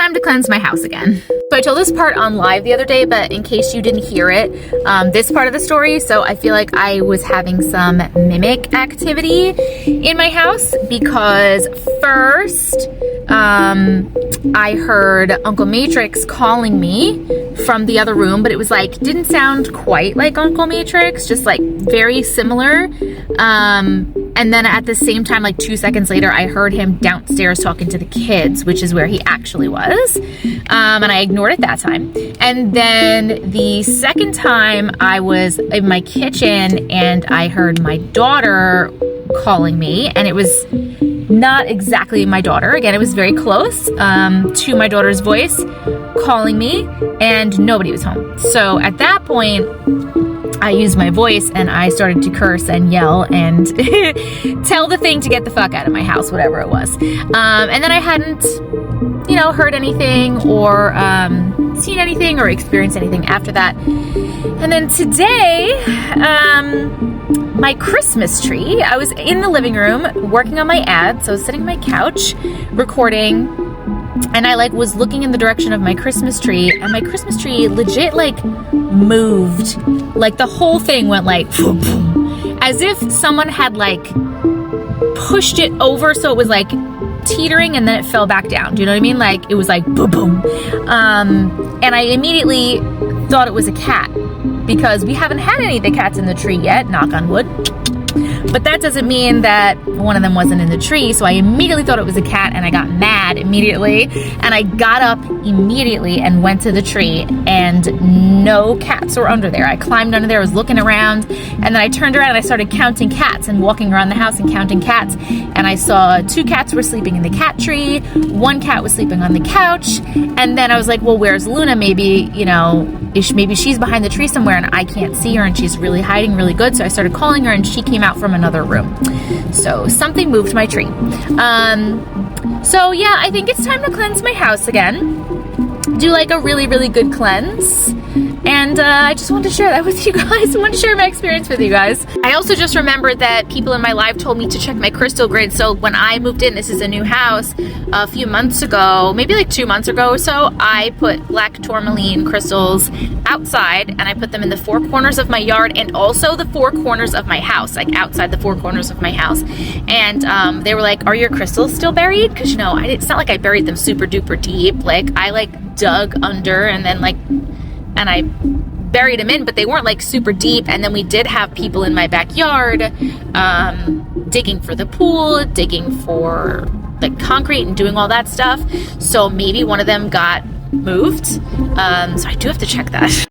time to cleanse my house again. So I told this part on live the other day, but in case you didn't hear it, this part of the story, so I feel like I was having some mimic activity in my house because first, I heard Uncle Matrix calling me from the other room, but it was like, didn't sound quite like Uncle Matrix, just like very similar. And then at the same time, like 2 seconds later, I heard him downstairs talking to the kids, which is where he actually was. And I ignored it that time. And then the second time I was in my kitchen and I heard my daughter calling me, and it was not exactly my daughter. Again, it was very close to my daughter's voice calling me, and nobody was home. So at that point, I used my voice and I started to curse and yell and tell the thing to get the fuck out of my house, whatever it was. And then I hadn't, heard anything or seen anything or experienced anything after that. And then today, my Christmas tree, I was in the living room working on my ads. So I was sitting on my couch recording, and I was looking in the direction of my Christmas tree, and my Christmas tree legit moved. The whole thing went boom, boom, as if someone had pushed it over, so it was teetering and then it fell back down. Do you know what I mean? It was boom, boom. And I immediately thought it was a cat because we haven't had any of the cats in the tree yet, knock on wood. But that doesn't mean that one of them wasn't in the tree. So I immediately thought it was a cat and I got mad immediately. And I got up immediately and went to the tree, and no cats were under there. I climbed under there, I was looking around, and then I turned around and I started counting cats and walking around the house and counting cats. And I saw 2 cats were sleeping in the cat tree. 1 cat was sleeping on the couch. And then I was like, well, where's Luna? Maybe, maybe she's behind the tree somewhere and I can't see her and she's really hiding really good. So I started calling her and she came out from another room. So something moved my tree. So yeah, I think it's time to cleanse my house again. Do a really, really good cleanse. And I just wanted to share that with you guys. I want to share my experience with you guys. I also just remembered that people in my life told me to check my crystal grid. So when I moved in, this is a new house, a few months ago, maybe 2 months ago or so, I put black tourmaline crystals outside, and I put them in the 4 corners of my yard and also the 4 corners of my house, outside the 4 corners of my house. And they were like, are your crystals still buried? Because, it's not like I buried them super duper deep. I dug under and then and I buried them in, but they weren't super deep. And then we did have people in my backyard digging for the pool, digging for concrete and doing all that stuff. So maybe one of them got moved. So I do have to check that.